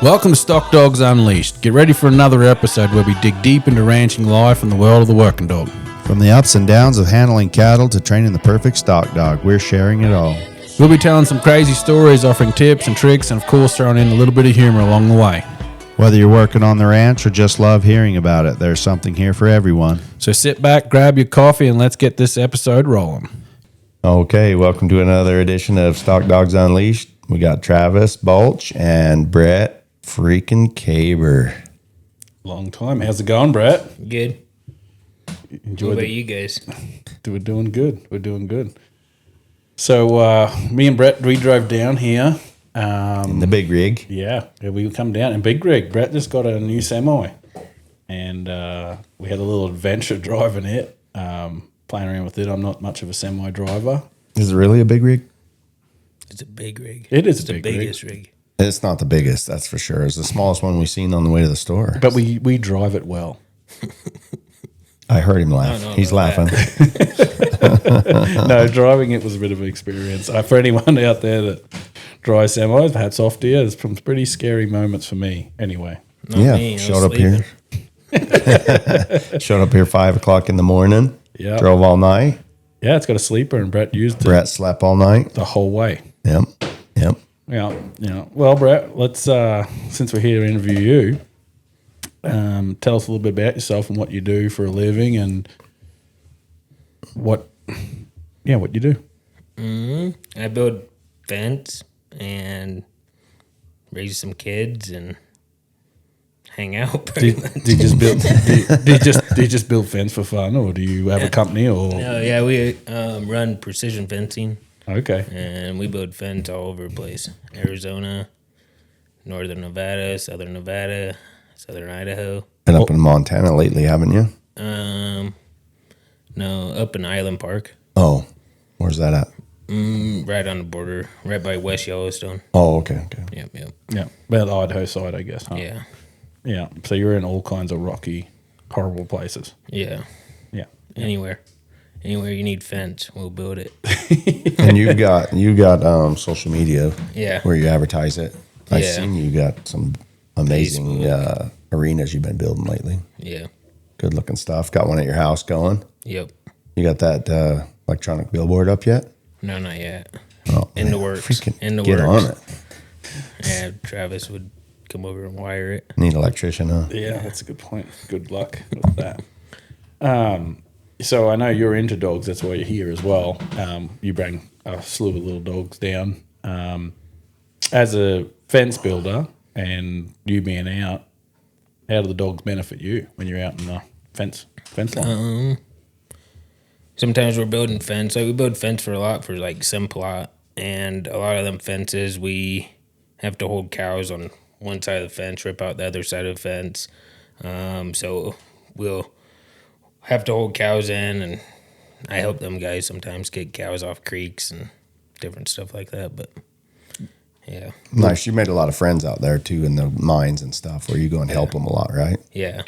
Welcome to Stockdogs Unleashed. Get ready for another episode where we dig deep into ranching life and the world of the working dog. From the ups and downs of handling cattle to training the perfect stock dog, we're sharing it all. We'll be telling some crazy stories, offering tips and tricks, and of course throwing in a little bit of humor along the way. Whether you're working on the ranch or just love hearing about it, there's something here for everyone. So sit back, grab your coffee, and let's get this episode rolling. Okay, welcome to another edition of Stockdogs Unleashed. We got Travis Balch and Brett freaking Caber. Long time. How's it going, Brett? Good. What about you guys? We're doing good. We're doing good. So me and Brett, we drove down here. In the big rig. Yeah, we come down in big rig. Brett just got a new semi, and we had a little adventure driving it, playing around with it. I'm not much of a semi driver. Is it really a big rig? It's a big rig. It is the biggest rig. It's not the biggest, that's for sure. It's the smallest one we've seen on the way to the store. But we drive it well. I heard him laugh. He's laughing. No, driving it was a bit of an experience. For anyone out there that drives semis, hats off to you. There's some pretty scary moments for me anyway. Showed up here. Showed up here 5 o'clock in the morning. Yeah. Drove all night. Yeah, it's got a sleeper, and Brett used it. Brett slept all night. The whole way. Yep. Yeah. Well, Brett, let's since we're here to interview you, tell us a little bit about yourself and what you do for a living and what you do. I build fence and raise some kids and hang out. Do you just build fence for fun, or do you have a company? Or we run precision fencing. Okay. And we build fence all over the place. Arizona, northern Nevada, southern Idaho. Been up in Montana lately, haven't you? No, up in Island Park. Oh, where's that at? Right on the border, right by West Yellowstone. Oh, okay. Yep. Yeah, about the Idaho side, I guess. Huh? Yeah. Yeah. So you're in all kinds of rocky, horrible places. Yeah. Yeah. Anywhere you need fence, we'll build it. And you got social media. Yeah. Where you advertise it. I've Yeah. seen you got some amazing arenas you've been building lately. Yeah. Good looking stuff. Got one at your house going. Yep. You got that electronic billboard up yet? No, not yet. Oh, In the works. Get on it. Yeah, Travis would come over and wire it. Need an electrician, huh? Yeah, that's a good point. Good luck with that. So I know you're into dogs. That's why you're here as well. You bring a slew of little dogs down. As a fence builder and you being out, how do the dogs benefit you when you're out in the fence line? Sometimes we're building fence. Like we build fence for like some plot, and a lot of them fences we have to hold cows on one side of the fence, rip out the other side of the fence. So we'll have to hold cows in, and I help them guys sometimes get cows off creeks and different stuff like that. But yeah, Nice. You made a lot of friends out there too in the mines and stuff where you go and help them a lot, right? yeah.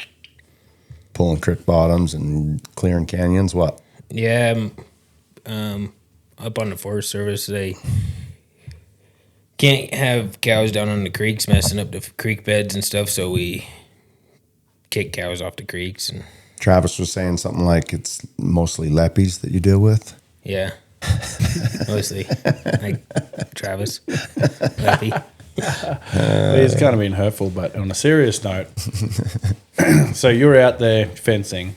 Pulling creek bottoms and clearing canyons. What? Yeah, up on the Forest Service, they can't have cows down on the creeks messing up the creek beds and stuff, so we kick cows off the creeks. And Travis was saying something like it's mostly leppies that you deal with. yeah, mostly like Travis, Leffy. It's kind of being hurtful, but on a serious note, so you're out there fencing,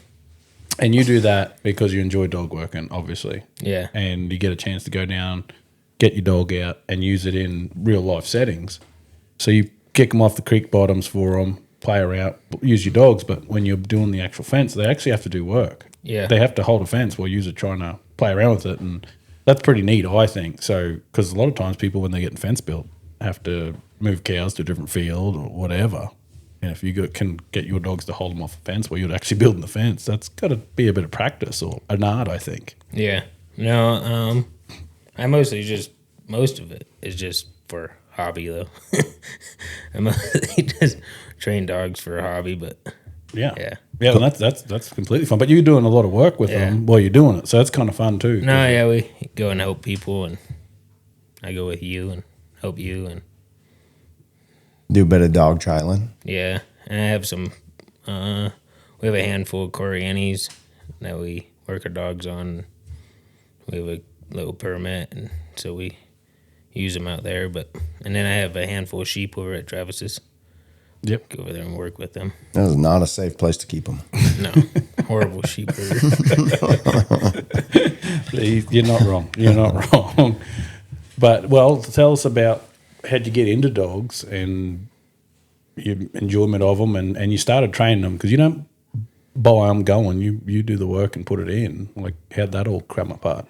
and you do that because you enjoy dog working, obviously. Yeah, And you get a chance to go down, get your dog out, and use it in real life settings. So you kick them off the creek bottoms for them, play around, use your dogs. But when you're doing the actual fence, they actually have to do work. Yeah. They have to hold a fence while you're trying to play around with it, and that's pretty neat, I think. So because a lot of times people, when they get a fence built, have to move cows to a different field or whatever. And if you can get your dogs to hold them off a fence while you're actually building the fence, that's got to be a bit of practice or an art, I think. yeah. No, I mostly most of it is just for hobby though. I mostly just train dogs for a hobby, but Yeah, and that's completely fun. But you're doing a lot of work with them while you're doing it, so that's kind of fun too. No, yeah, we go and help people, and I go with you and help you, and Do a bit of dog trialing. Yeah, and I have some. We have a handful of Corianis that we work our dogs on. We have a little permit, and so we use them out there. And then I have a handful of sheep over at Travis's. Yep. Go over there and work with them. That is not a safe place to keep them. No, horrible sheep herder. You're not wrong. You're not wrong. But, well, tell us about how'd you get into dogs and your enjoyment of them, and you started training them, because you don't buy them going. You do the work and put it in. Like, how'd that all come apart?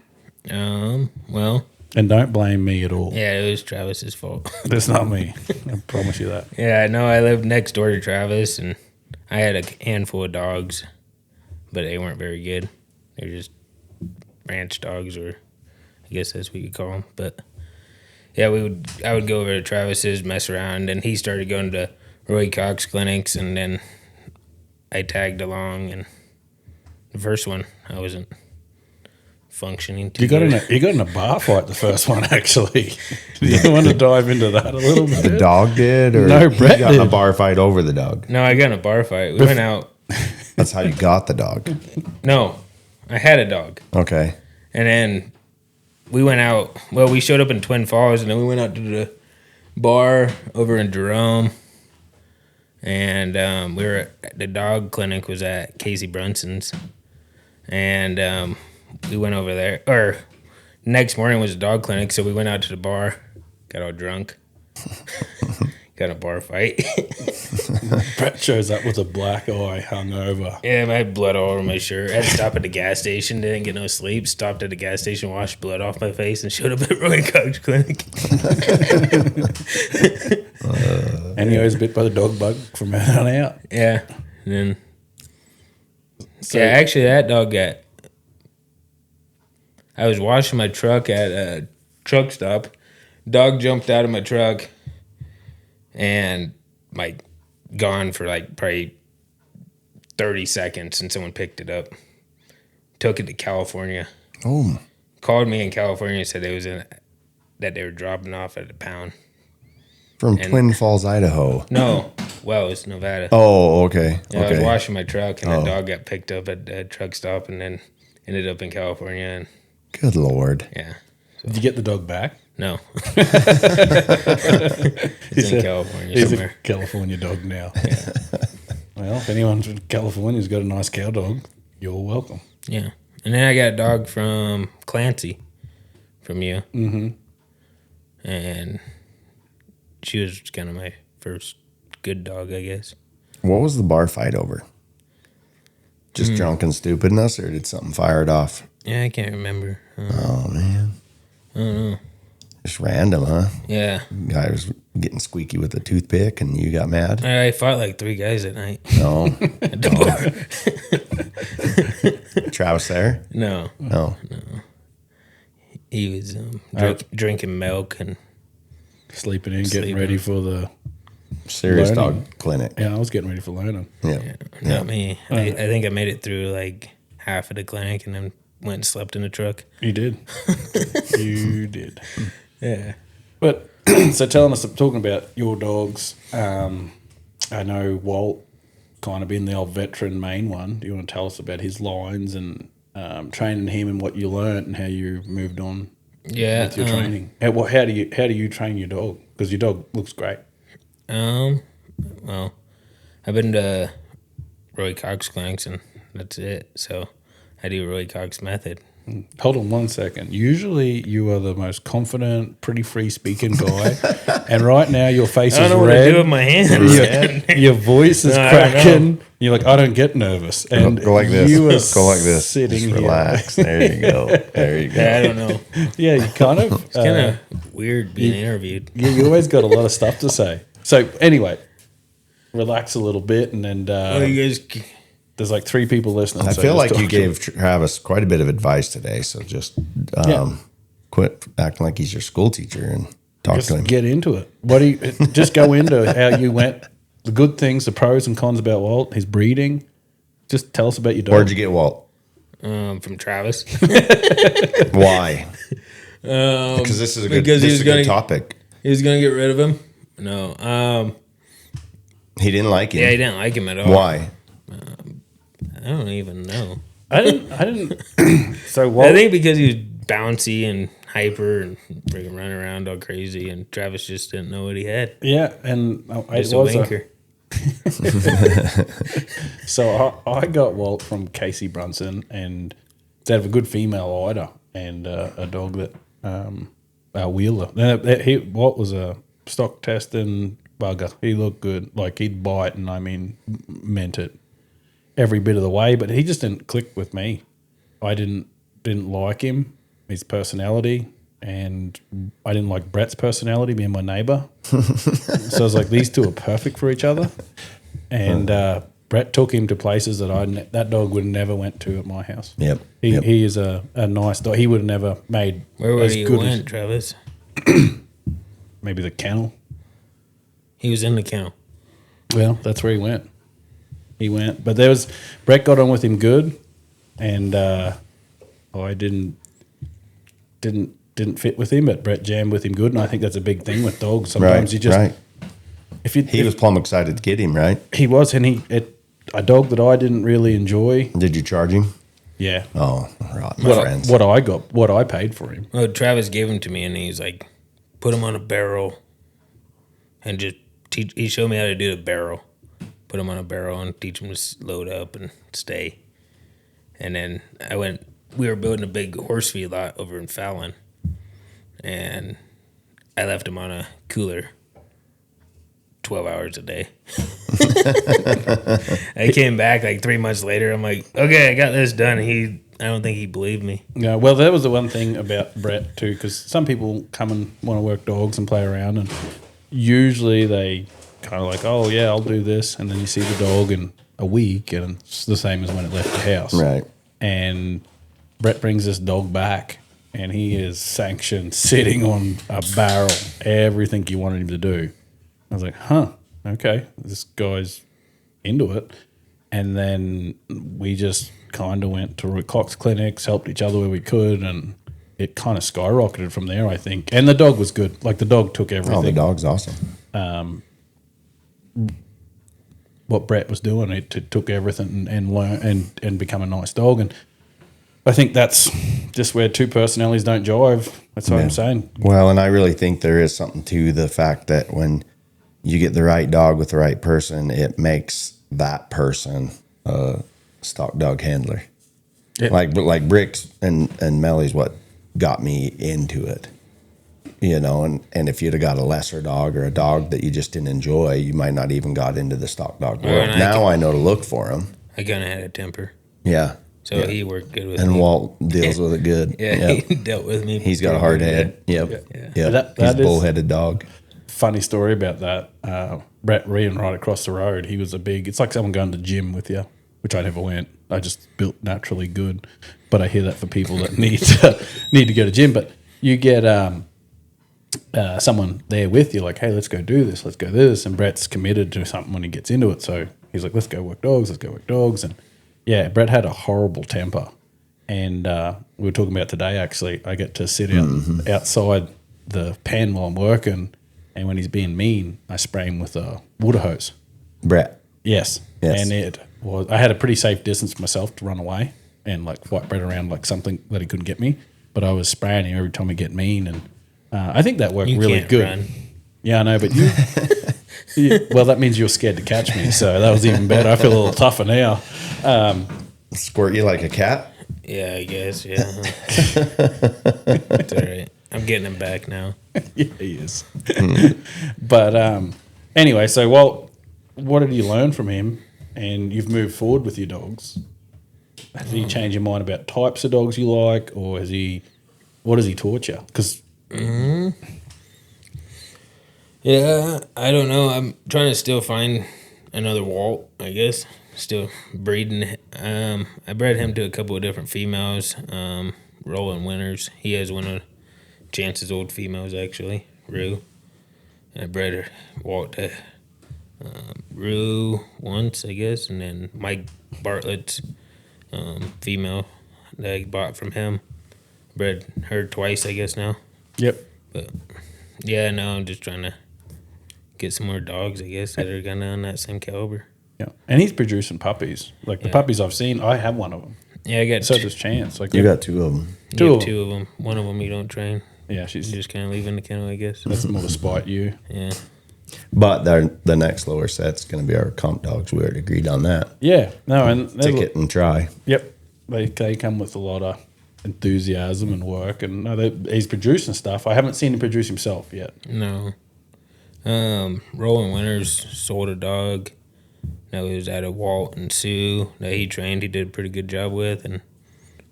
Well, and don't blame me at all. Yeah, it was Travis's fault. That's not me. I promise you that. Yeah, no, I lived next door to Travis, and I had a handful of dogs, but they weren't very good. They were just ranch dogs, or I guess that's what you call them. But yeah, I would go over to Travis's, mess around, and he started going to Roy Cox clinics, and then I tagged along, and the first one I wasn't functioning too good. You got in a bar fight the first one, actually. Do you want to dive into that a little bit? The dog did, or no, Brett got did. in a bar fight over the dog? No, I got in a bar fight. We went out. That's how you got the dog. No, I had a dog. Okay. And then we went out. Well, we showed up in Twin Falls, and then we went out to the bar over in Jerome. And we were at the dog clinic was at Casey Brunson's. And we went over there. Or next morning was a dog clinic, so we went out to the bar, got all drunk, got in a bar fight. Brett shows up with a black eye, hungover. Yeah, I had blood all over my shirt. I had to stop at the gas station, didn't get no sleep. Stopped at the gas station, washed blood off my face, and showed up at Roy Cox Clinic. And he was bit by the dog bug from out on out. Yeah. And then, so, yeah, actually, that dog got... I was washing my truck at a truck stop. Dog jumped out of my truck and, like, gone for, like, probably 30 seconds, and someone picked it up. Took it to California. Oh. Called me in California and said that they were dropping off at a pound. From Twin Falls, Idaho. No, Wells, Nevada. Oh, okay. Yeah, okay. I was washing my truck, and the dog got picked up at a truck stop, and then ended up in California. And good Lord. yeah. So, did you get the dog back? No. It's in California he's somewhere. a California dog now. Yeah. Well, if anyone's from California's got a nice cow dog, you're welcome. Yeah. And then I got a dog from Clancy, from you. Mm-hmm. And she was kind of my first good dog, I guess. What was the bar fight over? Just drunken stupidness, or did something fire it off? Yeah, I can't remember. Oh, man. I don't know. Just random, huh? Yeah. Guy was getting squeaky with a toothpick, and you got mad? I fought like 3 guys at night. No. At the bar. Travis there? No. No. He was drinking milk and Sleeping in, getting ready for the... Serious learning. dog clinic. Yeah, I was getting ready for learning. Yeah. not me. I think I made it through like half of the clinic and then went and slept in the truck. You did. You did. Yeah. But, so talking about your dogs, I know Walt kind of been the old veteran main one. Do you want to tell us about his lines and training him and what you learned and how you moved on with your training? How do you train your dog? Because your dog looks great. Well, I've been to Roy Cox clinics and that's it. So I do Roy Cox method. Hold on 1 second. Usually you are the most confident, pretty free speaking guy, and right now your face is red. I don't know what to do with my hands. Your voice is cracking. You're like, I don't get nervous. And go like this. You are go like this. Sitting Just here. relax. There you go. There you go. Yeah, I don't know. Yeah, you kind of. It's kind of weird being interviewed. Yeah, you always got a lot of stuff to say. So anyway, relax a little bit, and then You guys. there's like 3 people listening. I so feel just like you talk- gave Travis quite a bit of advice today, so just quit acting like he's your school teacher and talk Just to him. get into it. What do you just go into how you went, the good things, the pros and cons about Walt, his breeding. Just tell us about your dog. Where'd you get Walt? From Travis. Why? Because this is a good, Because he this is was a good gonna- topic. He was gonna get rid of him. No. He didn't like him. Yeah, he didn't like him at all. Why? I don't even know. I didn't. So what? I think because he was bouncy and hyper and freaking running around all crazy, and Travis just didn't know what he had. Yeah, and I Just a wanker. So I got Walt from Casey Brunson, and they have a good female eider and a dog that Wheeler. Walt was a stock testing bugger. He looked good, like he'd bite, and I mean meant it every bit of the way. But he just didn't click with me. I didn't like him, his personality, and I didn't like Brett's personality, being my neighbour. So I was like, these two are perfect for each other. And Brett took him to places that that dog would never went to at my house. Yep. He is a nice dog. He would have never made Where would as he good went, as Travis? maybe the kennel. He was in the kennel. Well, that's where he went. But Brett got on with him good, and I didn't fit with him, but Brett jammed with him good, and I think that's a big thing with dogs. Sometimes you just He was plumb excited to get him, right? He was, and a dog that I didn't really enjoy. Did you charge him? Yeah. Oh, right, my friends. What I paid for him. Well, Travis gave him to me, and he's like, put him on a barrel, and just teach. He showed me how to do a barrel. Put him on a barrel and teach him to load up and stay. And then we were building a big horse feed lot over in Fallon, and I left him on a cooler 12 hours a day. I came back like 3 months later. I'm like, okay, I got this done. I don't think he believed me. Yeah, well, that was the one thing about Brett too, because some people come and want to work dogs and play around, and usually they kind of like, oh yeah, I'll do this, and then you see the dog in a week, and it's the same as when it left the house. Right. And Brett brings this dog back, and he is sanctioned sitting on a barrel, everything you wanted him to do. I was like, huh, okay, this guy's into it. And then we just kind of went to Roy Cox clinics, helped each other where we could, and it kind of skyrocketed from there, I think. And the dog was good. Like, the dog took everything. Oh, the dog's awesome. What Brett was doing, it took everything and learn and become a nice dog. And I think that's just where two personalities don't jive. That's what I'm saying. Well, and I really think there is something to the fact that when you get the right dog with the right person, it makes that person a stock dog handler. Yeah. Like Bricks and Melly's what got me into it. You know, and if you'd have got a lesser dog or a dog that you just didn't enjoy, you might not even got into the stock dog world. Now I know to look for him. I kind of had a temper. Yeah. So he worked good with me. And Walt deals with it good. Yeah, he dealt with me. He's got a hard head. Yep. Yeah. He's a bull-headed dog. Funny story about that. Brett Ryan right across the road, he was it's like someone going to the gym with you, which I never went. I just built naturally good. But I hear that for people that need to go to gym. But you get someone there with you, like, hey, let's go do this, let's go do this. And Brett's committed to something when he gets into it. So he's like, let's go work dogs. And yeah, Brett had a horrible temper. And we were talking about today, actually, I get to sit outside the pen while I'm working. And when he's being mean, I spray him with a water hose. Brett. Yes. And I had a pretty safe distance myself to run away and like fight Brett around like something that he couldn't get me. But I was spraying him every time he get mean. And I think that worked really good. Run. Yeah, I know, but well, that means you're scared to catch me. So that was even better. I feel a little tougher now. Squirt you like a cat? Yeah, I guess, yeah. It's all right. I'm getting him back now. Yeah, he is. But anyway, so what did you learn from him? And you've moved forward with your dogs. Has he changed your mind about types of dogs you like, or what has he taught you? Because yeah, I don't know. I'm trying to still find another Walt, I guess. Still breeding. I bred him to a couple of different females. Roland Winters. He has one of Chance's old females, actually, Rue. And I bred Walt to Rue once, I guess, and then Mike Bartlett's female that I bought from him. Bred her twice, I guess, now. Yep. But yeah, no, I'm just trying to get some more dogs, I guess, that are kind of on that same caliber. Yeah, and he's producing puppies. Like the puppies I've seen, I have one of them. Yeah, I got So does Chance. Like You got two of them. two of them. One of them you don't train. yeah, You she's just kind of leave in the kennel, I guess. that's more to spite you. Yeah. But the next lower set's going to be our comp dogs. We already agreed on that. Yeah, no, and they Ticket and try. Yep, they come with a lot of enthusiasm and work, and no, he's producing stuff. I haven't seen him produce himself yet. No. Roland Winters sold a dog that was out of Walt and Sue that he trained. He did a pretty good job with, and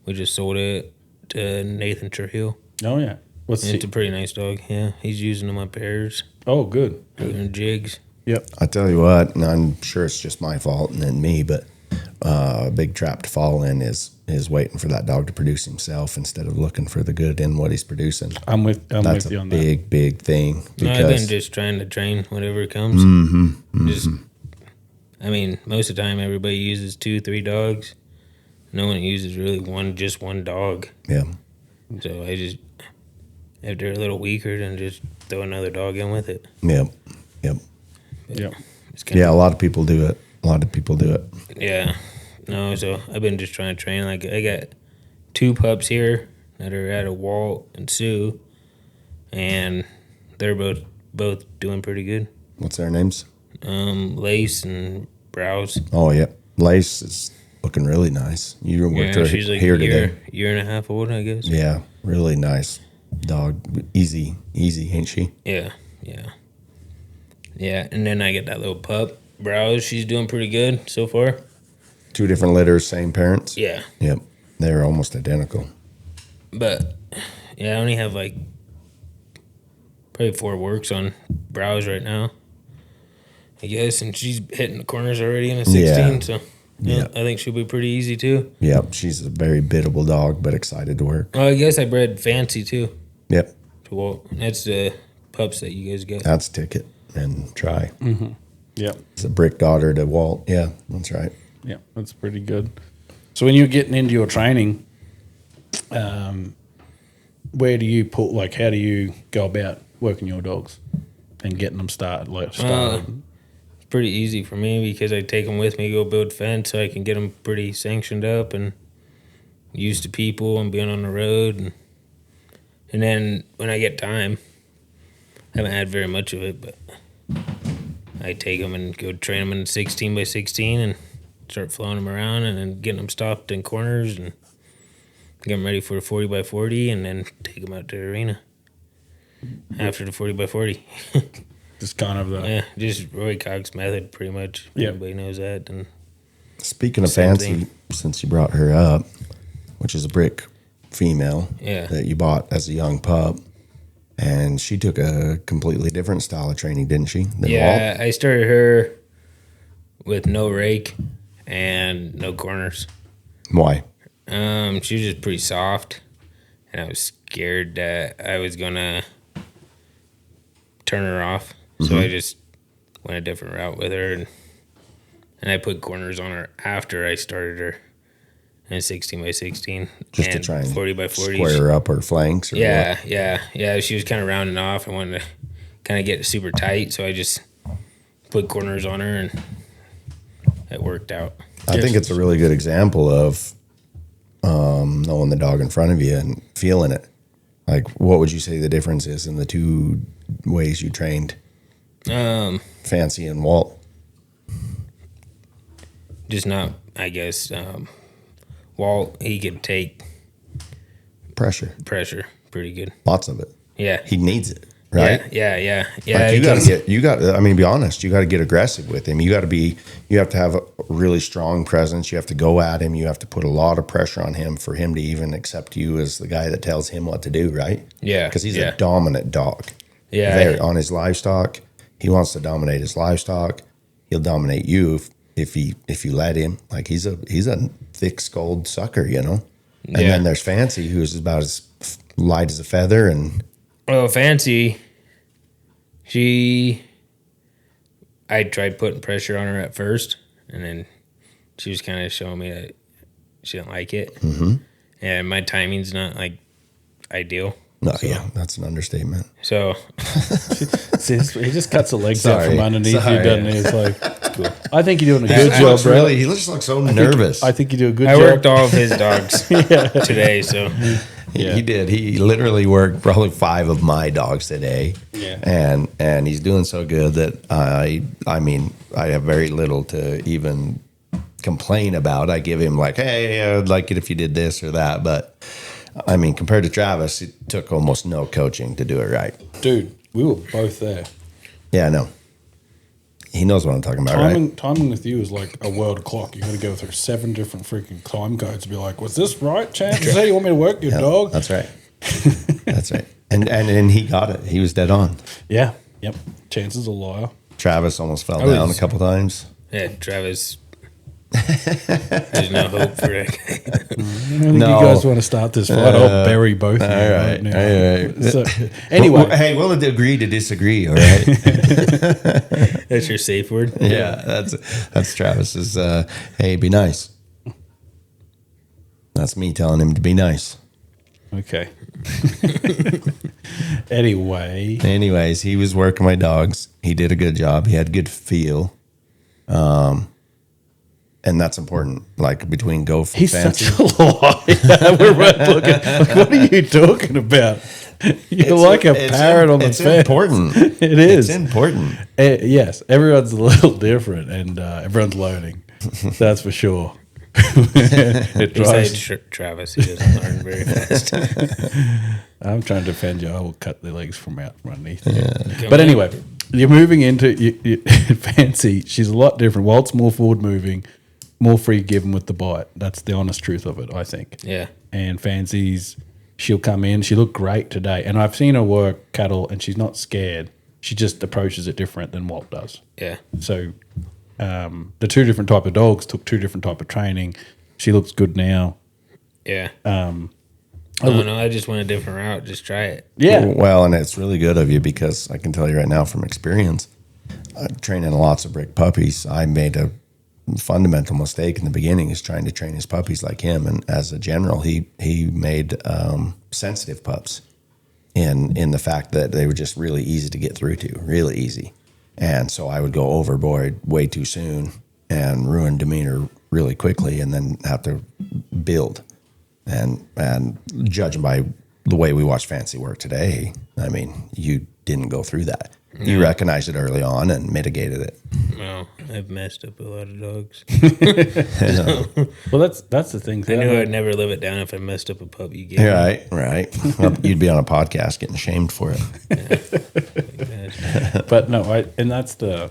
we just sold it to Nathan Trujillo. Oh yeah, what's It's a pretty nice dog. Yeah, he's using them on pairs, Oh, good. doing jigs. Yep. I tell you what, and I'm sure it's just my fault and then me, but a big trap to fall in is waiting for that dog to produce himself instead of looking for the good in what he's producing. I'm with That's you a on big thing. No, I've been just trying to train whatever comes. Just, I mean, most of the time everybody uses 2-3 dogs. No one uses really just one dog. Yeah. So I just, if they're a little weaker, then just throw another dog in with it. Yep. Yep. that. Yep. It's kind Yeah, a lot of people do it. Yeah. No, so I've been just trying to train. Like, I got 2 pups here that are out of Walt and Sue, and they're both doing pretty good. What's their names? Lace and Browse. Oh, yeah. Lace is looking really nice. You worked her she's like here a today. year and a half old, I guess. Yeah, really nice dog. Easy, ain't she? Yeah. And then I get that little pup, Browse. She's doing pretty good so far. 2 different litters, same parents? Yeah. Yep. They're almost identical. But yeah, I only have like probably 4 works on Browse right now, I guess, and she's hitting the corners already in a 16. Yeah. So yeah, I think she'll be pretty easy too. Yep. She's a very biddable dog, but excited to work. Well, I guess I bred Fancy too. Yep. To Walt. That's the pups that you guys got. That's Ticket and Try. Yep. It's a brick daughter to Walt. Yeah, that's right. Yeah, that's pretty good. So when you're getting into your training, where do you put, like, how do you go about working your dogs and getting them started? It's pretty easy for me because I take them with me, go build fence, so I can get them pretty sanctioned up and used to people and being on the road. And then when I get time, I haven't had very much of it, but I take them and go train them in 16 by 16 and start flowing them around and then getting them stopped in corners and get them ready for the 40 by 40 and then take them out to the arena after the 40 by 40. Just kind of the Yeah, just Roy Cox method, pretty much. Yeah. Everybody knows that. And Speaking of Same Fancy, thing. since you brought her up, which is a brick female Yeah. that you bought as a young pup, and she took a completely different style of training, didn't she? Than yeah, I started her with no rake and no corners. Walt? Why? She was just pretty soft, and I was scared that I was gonna turn her off. So I just went a different route with her, and I put corners on her after I started her in 16 by 16 Just to and try and 40 by 40. square her up her flanks? Or Yeah, what? yeah. She was kind of rounding off. I wanted to kind of get super tight, so I just put corners on her, and it worked out. I think it's a really good example of knowing the dog in front of you and feeling it. Like, what would you say the difference is in the 2 ways you trained Fancy and Walt? Just not, I guess. Walt, he could take Pressure. pretty good. Lots of it. Yeah. He needs it, right? Yeah. Like be honest, you got to get aggressive with him. You have to have a really strong presence. You have to go at him. You have to put a lot of pressure on him for him to even accept you as the guy that tells him what to do, right? Yeah. Because he's a dominant dog. Yeah. On his livestock. He wants to dominate his livestock. He'll dominate you if you let him. Like, he's a thick-skulled sucker, you know? And Yeah. then there's Fancy, who's about as light as a feather, and Well, Fancy, I tried putting pressure on her at first, and then she was kind of showing me that she didn't like it. Mm-hmm. And my timing's not, like, ideal. No, yeah, that's an understatement. So See, he just cuts the legs out Sorry. from underneath Sorry. you, doesn't he? It's like, cool. I think you're doing a He good job, looks bro. he just looks so nervous. I think you do a good I job. worked all of his dogs today. So He did. He literally worked probably 5 of my dogs today. Yeah. And he's doing so good that I mean, I have very little to even complain about. I give him like, hey, I'd like it if you did this or that. But I mean, compared to Travis, it took almost no coaching to do it right. Dude, we were both there. Yeah, I know. He knows what I'm talking about, right? Timing with you is like a world clock. You got to go through 7 different freaking time codes to be like, was this right, champ? Is that you want me to work your dog? That's right. That's right. And he got it. He was dead on. Yeah. Yep. Chances a liar. Travis almost fell down a couple times. yeah, Travis. There's no hope for that guy. I don't think you guys want to start this fight. I'll bury both of you right now. All right. So, anyway. Hey, we'll agree to disagree, all right? That's your safe word. Yeah, that's Travis's, hey, be nice. That's me telling him to be nice. Okay. Anyway. Anyways, he was working my dogs. He did a good job. He had good feel. And that's important. Like between Gopher and He's Fancy. such a liar. We're both looking. Like, what are you talking about? You're like a parrot on the fence. It's important. It is. It's important. Yes, everyone's a little different, and everyone's learning. That's for sure. It drives. Besides Travis, he doesn't learn very fast. I'm trying to defend you. I will cut the legs from out from underneath. Yeah. But anyway, you're moving into Fancy. She's a lot different. Walt's more forward moving, more free given with the bite. That's the honest truth of it, I think. Yeah. And Fancy's, she'll come in. She looked great today. And I've seen her work cattle, and she's not scared. She just approaches it different than Walt does. Yeah. So the 2 different type of dogs took 2 different type of training. She looks good now. Yeah. No, I just went a different route. Just try it. Yeah. Well, and it's really good of you because I can tell you right now from experience, training lots of brick puppies, I made a fundamental mistake in the beginning is trying to train his puppies like him. And as a general, he made sensitive pups in the fact that they were just really easy to get through to, really easy. And so I would go overboard way too soon and ruin demeanor really quickly and then have to build. And judging by the way we watched Fancy work today, I mean, you didn't go through that. Yeah. You recognized it early on and mitigated it. Well, I've messed up a lot of dogs. Well, that's the thing. I knew I'd never live it down if I messed up a pup you gave me. Right. Well, you'd be on a podcast getting shamed for it. But no, and that's the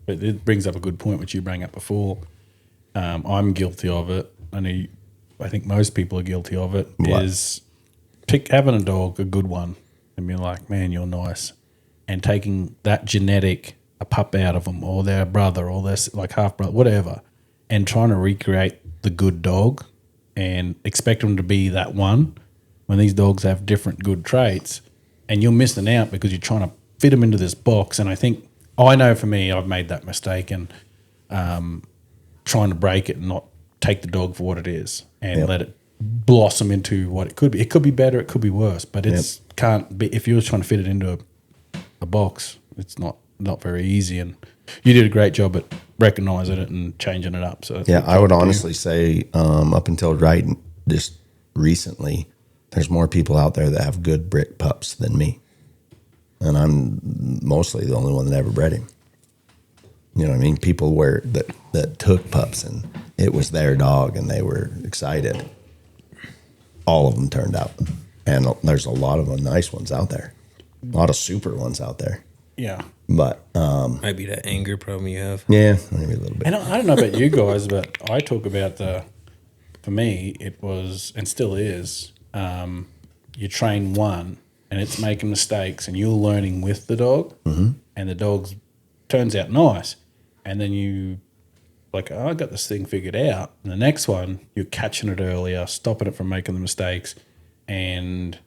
it brings up a good point which you bring up before. I'm guilty of it. I think most people are guilty of it. What? Is having a dog, a good one, and being like, man, you're nice, and taking that genetic a pup out of them, or their brother, or their like half brother, whatever, and trying to recreate the good dog and expect them to be that one when these dogs have different good traits, and you're missing out because you're trying to fit them into this box. And I know for me, I've made that mistake and trying to break it and not take the dog for what it is and let it blossom into what it could be. It could be better, it could be worse, but it's can't be. If you're trying to fit it into a box, it's not very easy. And you did a great job at recognizing it and changing it up. So I would honestly say up until just recently, there's more people out there that have good brick pups than me, and I'm mostly the only one that ever bred him. You know what I mean? People that took pups and it was their dog and they were excited. All of them turned out, and there's a lot of nice ones out there, a lot of super ones out there. Yeah. But might be that anger problem you have. yeah, maybe a little bit. And I don't know about you guys, but I talk about for me, it was and still is, you train one and it's making mistakes and you're learning with the dog, and the dog turns out nice, and then you like, oh, I got this thing figured out. And the next one, you're catching it earlier, stopping it from making the mistakes, and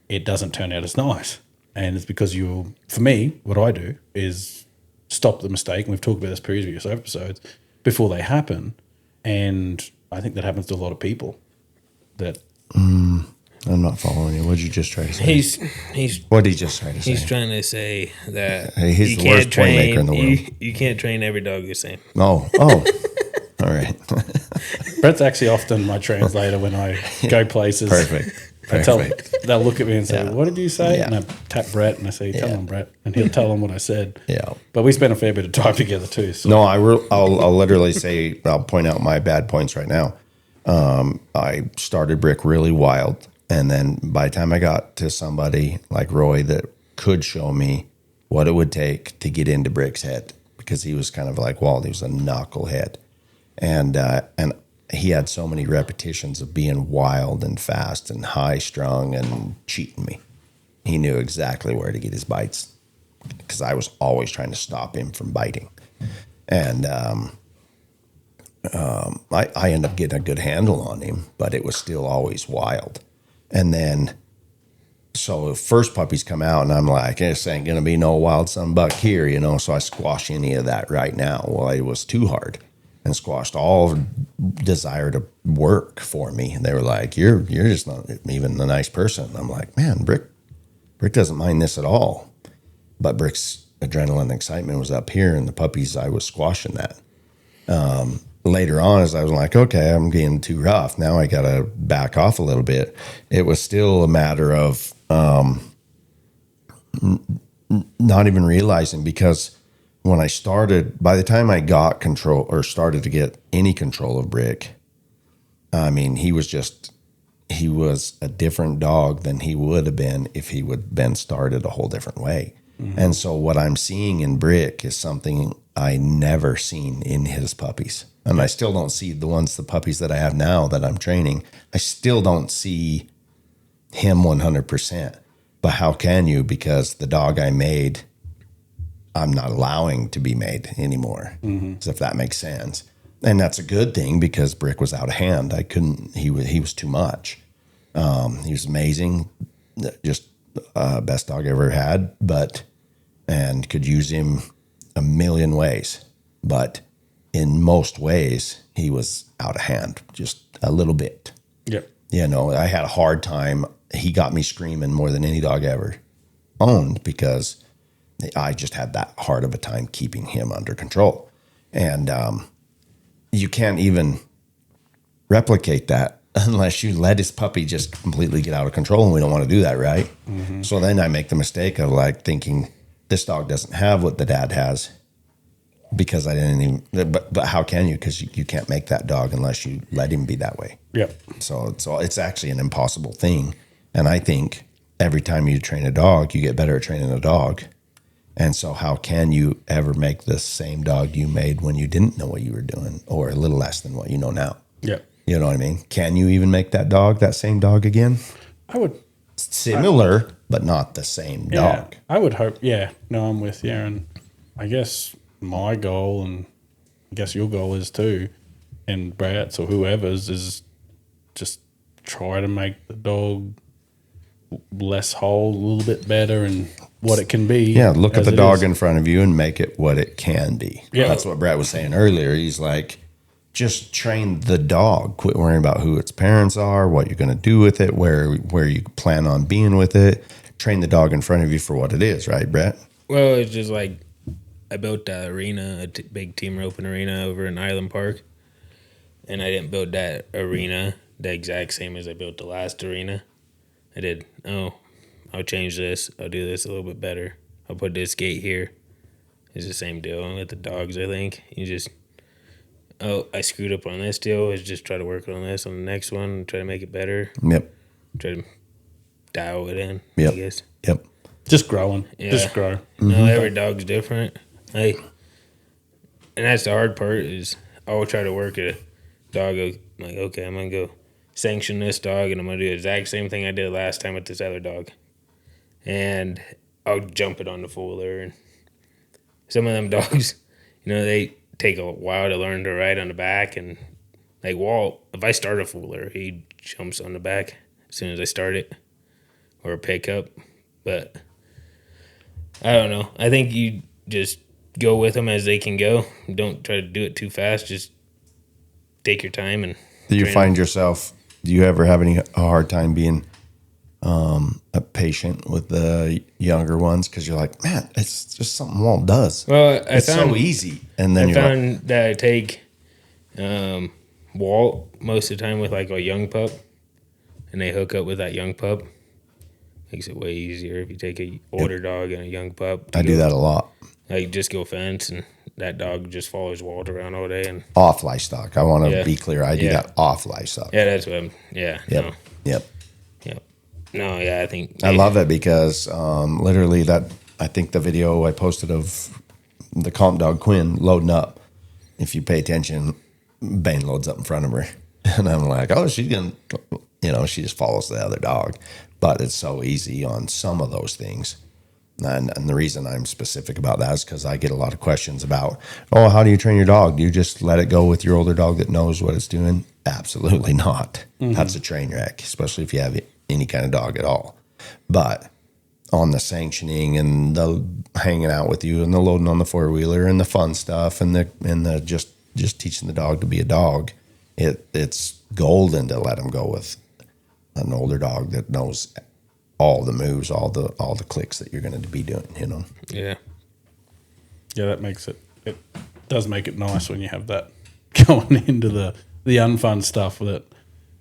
it doesn't turn out as nice. And it's because for me, what I do is stop the mistake, and we've talked about this previous episodes, before they happen. And I think that happens to a lot of people. That I'm not following you. What did you just try to say? What did he just try to say? He's trying to say that Hey, he's the worst point maker in the world. You can't train every dog the same. Oh. All right. Brett's actually often my translator when I go places. Perfect. They'll look at me and say, "What did you say?" Yeah. And I tap Brett and I say, "Tell him, Brett," and he'll tell them what I said. Yeah. But we spent a fair bit of time together too. So. No, I'll literally say, I'll point out my bad points right now. I started Brick really wild. And then by the time I got to somebody like Roy that could show me what it would take to get into Brick's head, because he was kind of like Walt, he was a knucklehead. And he had so many repetitions of being wild and fast and high strung and cheating me. He knew exactly where to get his bites because I was always trying to stop him from biting. And I ended up getting a good handle on him, but it was still always wild. And then, so first puppies come out and I'm like, this ain't going to be no wild son buck here, you know? So I squash any of that right now. Well, it was too hard and squashed all desire to work for me. And they were like, you're just not even a nice person. And I'm like, man, Brick doesn't mind this at all. But Brick's adrenaline and excitement was up here, and the puppies, I was squashing that. Later on, as I was like, okay, I'm getting too rough. Now I got to back off a little bit. It was still a matter of not even realizing, because when I started, by the time I got control or started to get any control of Brick, I mean, he was a different dog than he would have been if he would have been started a whole different way. Mm-hmm. And so what I'm seeing in Brick is something I never seen in his puppies. And I still don't see the puppies that I have now that I'm training. I still don't see him 100%. But how can you? Because the dog I made, I'm not allowing to be made anymore. Mm-hmm. So if that makes sense. And that's a good thing, because Brick was out of hand. I couldn't, he was too much. He was amazing. Just best dog I ever had, and could use him a million ways. But in most ways, he was out of hand, just a little bit. Yep. You know, I had a hard time. He got me screaming more than any dog I ever owned, because I just had that hard of a time keeping him under control. And you can't even replicate that unless you let his puppy just completely get out of control, and we don't want to do that, right? Mm-hmm. So then I make the mistake of like thinking this dog doesn't have what the dad has, because I didn't even. But how can you? Because you can't make that dog unless you let him be that way. Yep. So it's actually an impossible thing. And I think every time you train a dog, you get better at training a dog. And so how can you ever make the same dog you made when you didn't know what you were doing, or a little less than what you know now? Yep. You know what I mean? Can you even make that same dog again? I would. Similar, but not the same dog. I would hope. Yeah. No, I'm with you. And I guess my goal, and I guess your goal is too, and Brad's or whoever's, is just try to make the dog less whole, a little bit better, and what it can be. Yeah, look at the dog in front of you and make it what it can be. Yeah. That's what Brad was saying earlier. He's like, just train the dog. Quit worrying about who its parents are, what you're going to do with it, where you plan on being with it. Train the dog in front of you for what it is, right, Brett? Well, it's just like I built an arena, big team roping arena over in Island Park, and I didn't build that arena the exact same as I built the last arena. I did, I'll change this. I'll do this a little bit better. I'll put this gate here. It's the same deal with the dogs, I think. I screwed up on this deal. Let's just try to work on this on the next one and try to make it better. Yep. Try to dial it in, Yep. I guess. Yep. Just growing. Yeah. Just grow. No, every dog's different. And that's the hard part, is I'll try to work a dog. I'm like, okay, I'm going to go sanction this dog, and I'm going to do the exact same thing I did last time with this other dog. And I'll jump it on the fooler. And some of them dogs, they take a while to learn to ride on the back. And like Walt, if I start a fooler, he jumps on the back as soon as I start it, or a pickup. But I don't know. I think you just go with them as they can go. Don't try to do it too fast. Just take your time. And Do you find yourself, do you ever have a hard time being patient with the younger ones because you're like, man, it's just something Walt does. Well, it's so easy. And then I you're found like, that I take Walt most of the time with like a young pup, and they hook up with that young pup. Makes it way easier if you take a older dog and a young pup. I do that a lot. Like just go fence, and that dog just follows Walt around all day. And Off livestock. I want to Yeah. be clear. I do Yeah. that off livestock. yeah, that's what I'm. Yeah. Yep. No. Yep. Yep. No. Yeah. I think I love it because literally I think the video I posted of the comp dog Quinn loading up, if you pay attention, Bane loads up in front of her. And I'm like, oh, she's going to, she just follows the other dog. But it's so easy on some of those things. And the reason I'm specific about that is because I get a lot of questions about, oh, how do you train your dog? Do you just let it go with your older dog that knows what it's doing? Absolutely not. That's a train wreck, especially if you have any kind of dog at all. But on the sanctioning and the hanging out with you and the loading on the four-wheeler and the fun stuff and the just teaching the dog to be a dog, it's golden to let him go with an older dog that knows all the moves, all the clicks that you're going to be doing, Yeah. Yeah, that makes it does make it nice when you have that going into the unfun stuff that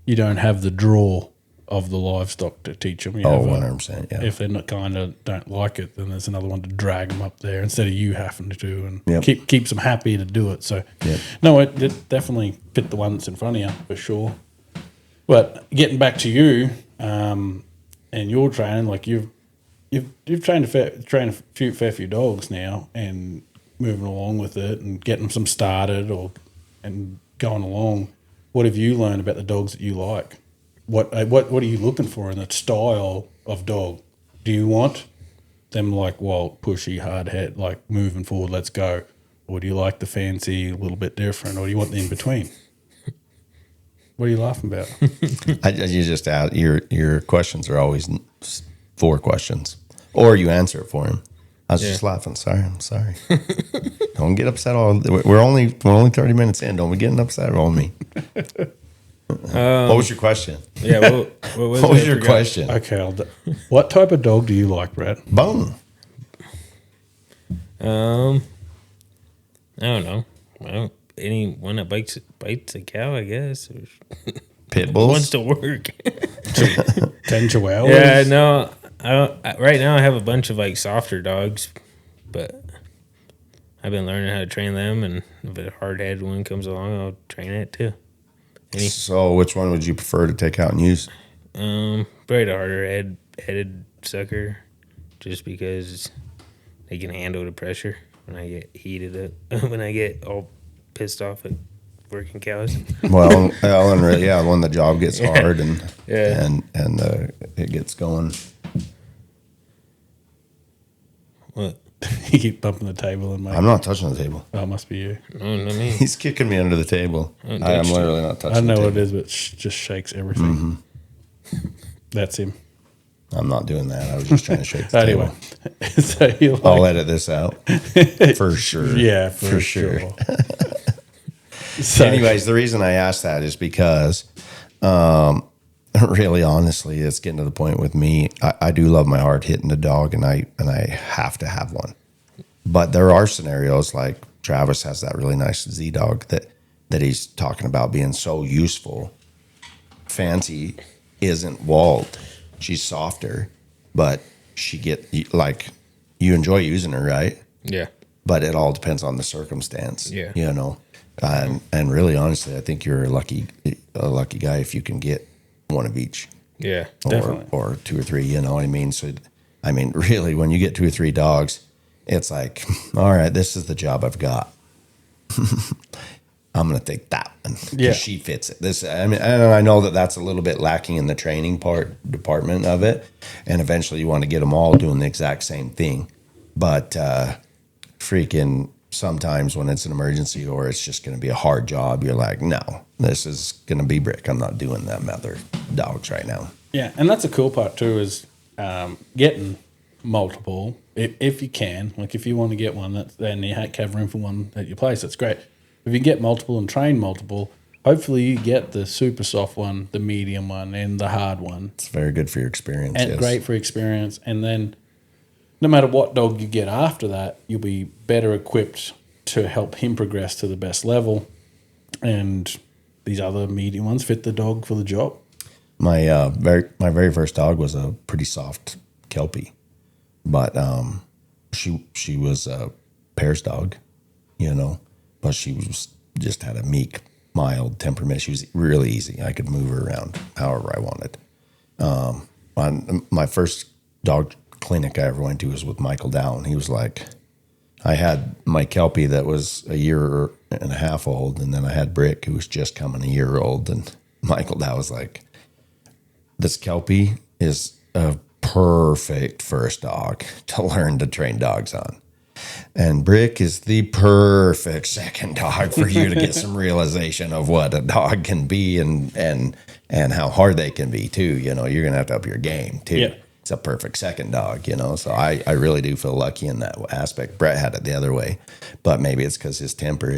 you don't have the draw of the livestock to teach them. You Oh, have 100%, yeah. If they're not kind of don't like it, then there's another one to drag them up there instead of you having to and Yep. keeps them happy to do it. So, Yep. no, it definitely fit the one that's in front of you for sure. But getting back to you, and your training, like you've trained a fair few dogs now, and moving along with it and getting some started and going along. What have you learned about the dogs that you like? What are you looking for in the style of dog? Do you want them like wild, pushy, hard head, like moving forward, let's go, or do you like the fancy, a little bit different, or do you want the in between? What are you laughing about? You just ask, your questions are always 4 questions, or you answer it for him. I was just laughing. Sorry, I'm sorry. Don't get upset. We're only 30 minutes in. Don't be getting upset on me. What was your question? Yeah. What was, What was it? I your forgot. question? Okay, what type of dog do you like, Brad? Bone. I don't know. Anyone that bites a cow, I guess. Or Pit wants bulls. to work. 10 chihuahuas? Yeah, no. Right now I have a bunch of like softer dogs, but I've been learning how to train them, and if a hard-headed one comes along, I'll train it too. So, which one would you prefer to take out and use? Probably the harder headed sucker, just because they can handle the pressure when I get heated up, when I get all pissed off at working cows. Well, and really, yeah, when the job gets hard and Yeah. and it gets going. What? You keep bumping the table and I'm not touching the table. Oh, it must be you. No, not me. He's kicking me under the table. don't I am touch literally not touching I know the what table. it is, but it just shakes everything. That's him. I'm not doing that. I was just trying to shake the Anyway, table. so you like, I'll edit this out for sure. yeah, for sure. So, Anyways, the reason I asked that is because, really, honestly, it's getting to the point with me. I do love my hard hitting the dog, and I have to have one. But there are scenarios like Travis has that really nice Z dog that he's talking about being so useful. Fancy isn't walled; she's softer, but she you enjoy using her, right? Yeah. But it all depends on the circumstance. Yeah. And really, honestly, I think you're a lucky guy if you can get one of each, Yeah. or 2 or 3. You know what I mean? So, I mean, really, when you get 2 or 3 dogs, it's like, all right, this is the job I've got. I'm gonna take that one because Yeah. she fits it. And I know that that's a little bit lacking in the training department of it, and eventually you want to get them all doing the exact same thing, but freaking sometimes when it's an emergency or it's just going to be a hard job, you're like, no, this is going to be brick. I'm not doing them other dogs right now. yeah, and that's a cool part too is getting multiple if you can. Like if you want to get one, then you have room for one at your place. That's great. If you can get multiple and train multiple, hopefully you get the super soft one, the medium one, and the hard one. It's very good for your experience. And yes. great for experience. And then no matter what dog you get after that, you'll be better equipped to help him progress to the best level. And these other medium ones fit the dog for the job. My very first dog was a pretty soft Kelpie, but she was a Pear's dog, but she was just had a meek, mild temperament. She was really easy. I could move her around however I wanted. My first dog clinic I ever went to was with Michael Down. He was like, I had my Kelpie that was a year and a half old, and then I had Brick, who was just coming a year old, and Michael Dow was like, this Kelpie is a perfect first dog to learn to train dogs on. And Brick is the perfect second dog for you to get some realization of what a dog can be and how hard they can be too. You're going to have to up your game too. Yeah. It's a perfect second dog, So I really do feel lucky in that aspect. Brett had it the other way, but maybe it's because his temper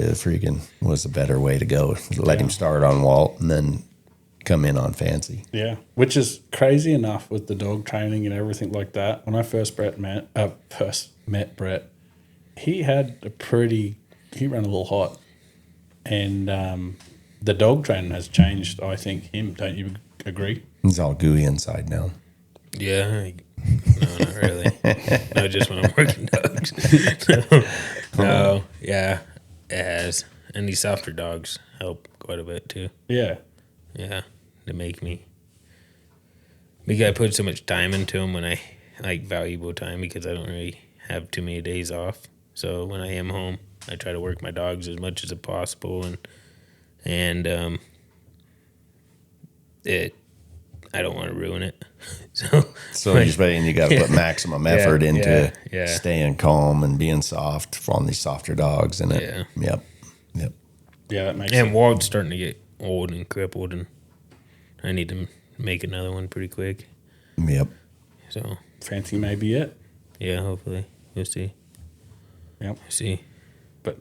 was a better way to go. Let him start on Walt and then come in on Fancy. Yeah, which is crazy enough with the dog training and everything like that. When I first met Brett, he ran a little hot, and the dog training has changed. I think him. Don't you agree? He's all gooey inside now. Yeah, no, not really. No, just when I'm working dogs. No, yeah, it has. And these softer dogs help quite a bit too. Yeah. Yeah, they make me. Because I put so much time into them when I like valuable time because I don't really have too many days off. So when I am home, I try to work my dogs as much as possible, and I don't want to ruin it. So you're saying you got to put maximum effort into yeah. staying calm and being soft on these softer dogs, and it. Yeah. Yep. Yeah, that makes And sense. Walt's starting to get old and crippled, and I need to make another one pretty quick. Yep. So Fancy may be it. yeah, hopefully we'll see. Yep. See. But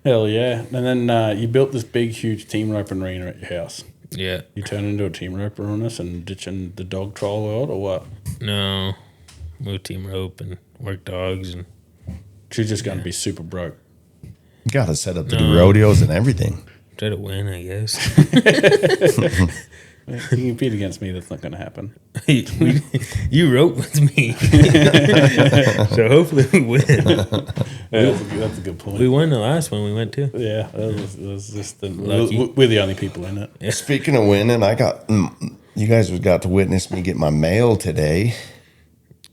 hell yeah. And then you built this big, huge team rope arena at your house. Yeah. You turn into a team roper on us and ditching the dog trial world or what? No. We'll team rope and work dogs and She's just going to be super broke. You got to set up to do rodeos and everything. try to win, I guess. You can compete against me. That's not going to happen. You rope with me. So hopefully we win. Yeah, that's a good point. We won the last one we went to. Yeah, that was just Lucky. we're the only people in it. Speaking of winning, you guys got to witness me get my mail today.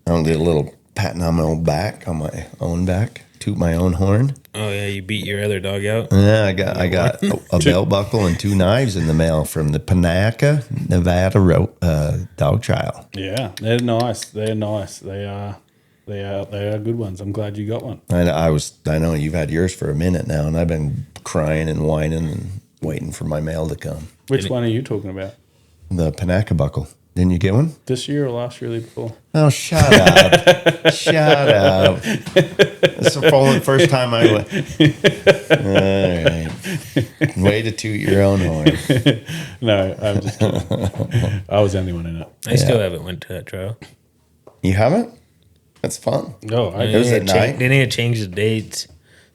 I did a little patting on my own back, toot my own horn. Oh yeah, you beat your other dog out. Yeah, I got a belt buckle and 2 knives in the mail from the Panaca, Nevada dog trial. Yeah, they're nice. They're nice. They are good ones. I'm glad you got one. I know you've had yours for a minute now, and I've been crying and whining and waiting for my mail to come. Which one are you talking about? The Panaca buckle. Didn't you get one? This year or last year, or the before? Oh, shut up. Shut up. It's the first time I went. All right. Way to toot your own horn. No, I'm just kidding. I was the only one in it. I still haven't went to that trial. You haven't? That's fun. No, It was at night? They need to change the dates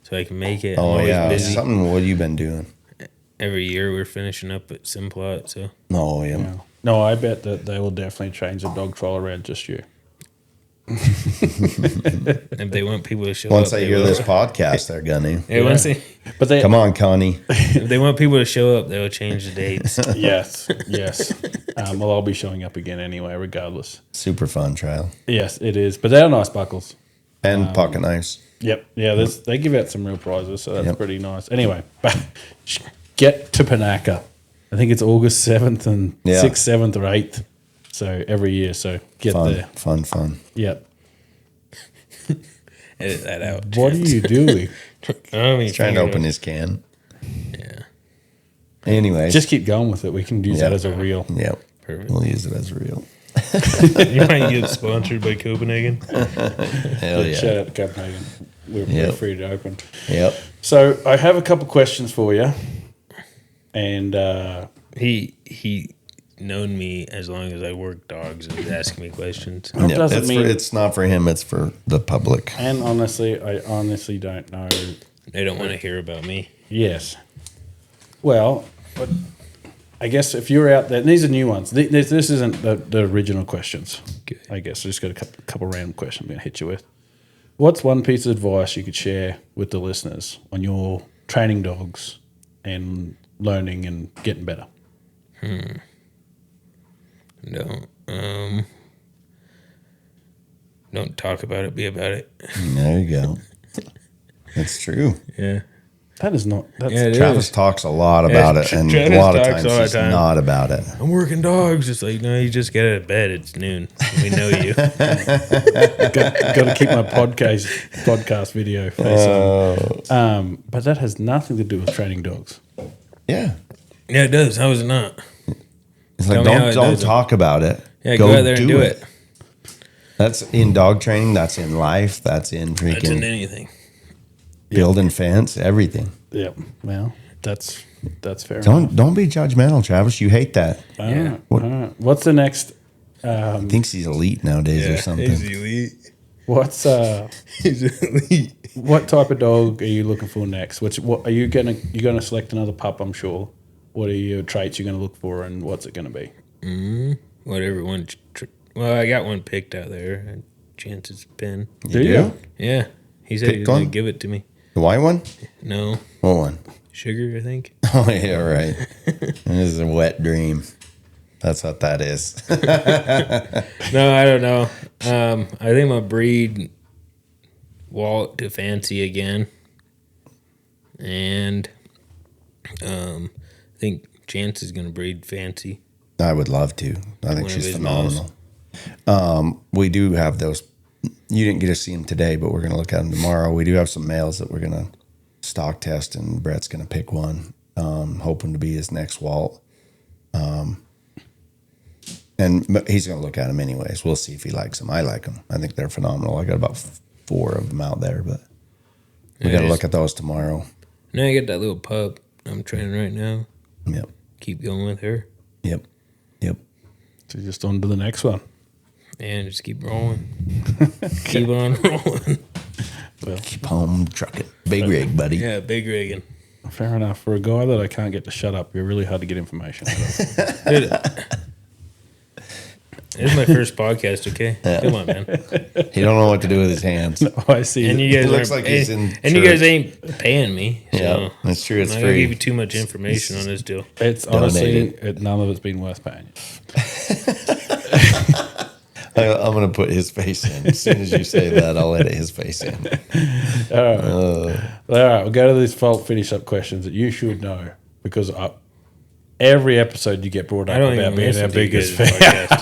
so I can make it. I'm Oh, always yeah. busy. What have you been doing? Every year we're finishing up at Simplot, so Oh, yeah. No, I bet that they will definitely change the dog trial around this year. if they want people to show Once up, they hear this podcast, they're going to. Yeah, once they But they Come on, Connie. if they want people to show up, they'll change the dates. yes. Well, I'll be showing up again anyway, regardless. Super fun trial. Yes, it is. But they are nice buckles. And pocket knives. Yep. Yeah, they give out some real prizes, so that's Yep. pretty nice. Anyway, get to Panaca. I think it's August 7th and Yeah. 6th, 7th, or 8th. So every year. So get there. Fun. Yep. Edit that out. What are you doing? He's trying to open his can. Yeah. Anyway. Just keep going with it. We can use that as a reel. Yep. Perfect. We'll use it as real. You might get sponsored by Copenhagen. Hell yeah. Shout out to Copenhagen. We're Yep. free to open. Yep. So I have a couple questions for you. And He known me as long as I worked dogs and was asking me questions. Yeah, doesn't mean- it's not for him. It's for the public. and honestly, I honestly don't know. They don't want to hear about me. Yes. Well, but I guess if you're out there, and these are new ones. This isn't the original questions. Good. I guess I just got a couple random questions I'm going to hit you with. What's one piece of advice you could share with the listeners on your training dogs and learning and getting better? Don't talk about it. Be about it. There you go. That's true. Yeah. That is not. That's, Yeah, it Travis is. talks a lot about it, and Travis a lot of talks times all the he's time. not about it. I'm working dogs. It's like, no, you just get out of bed. It's noon. We know you. got to keep my podcast video face on. But that has nothing to do with training dogs. Yeah. Yeah, it does. How is it not? It's like, Tell me how it don't does it. talk about it. Yeah, go out there and do it. That's in dog training. That's in life. That's in That's in freaking anything. building fence, everything. Yeah. Well, that's fair enough. Don't be judgmental, Travis. You hate that. Yeah. All right. What's the next? He thinks he's elite nowadays or something. He's elite. What's He's elite. what type of dog are you looking for next? What are you gonna select another pup? I'm sure. What are your traits you're gonna look for, and what's it gonna be? Whatever one. Well, I got one picked out there. Chance's pin. Do you? Yeah. He said he was Picked one? going to give it to me. The white one? No. What one? Sugar, I think. Oh, yeah, right. This is a wet dream. That's what that is. No, I don't know. I think my breed Walt to fancy again. And I think Chance is going to breed fancy. I would love to. I think One of she's his phenomenal. We do have those. You didn't get to see them today, but we're going to look at them tomorrow. We do have some males that we're going to stock test, and Brett's going to pick one, hoping to be his next Walt. And he's going to look at them anyways. We'll see if he likes them. I like them. I think they're phenomenal. I got about 4 of them out there, but we got to look at those tomorrow. Now I got that little pup I'm training right now. Yep. Keep going with her. Yep. Yep. So just on to the next one. And just keep rolling. Keep on rolling. Keep home trucking. Big rig, buddy. Yeah, big rigging. Fair enough. For a guy that I can't get to shut up, you're really hard to get information out of. Dude, this is my first podcast, okay? Come on, man. He don't know what to do with his hands. I see. And that. you guys It looks aren't- like he's in and you guys church. ain't paying me. So Yeah, that's true. It's I'm not gonna free. give you too much information on this deal. It's honestly, none of it's been worth paying. I'm going to put his face in. As soon as you say that, I'll edit his face in. All right, we'll go to these fault finish up questions that you should know because every episode you get brought up I don't about even being listen our to you biggest guys' fan. podcast.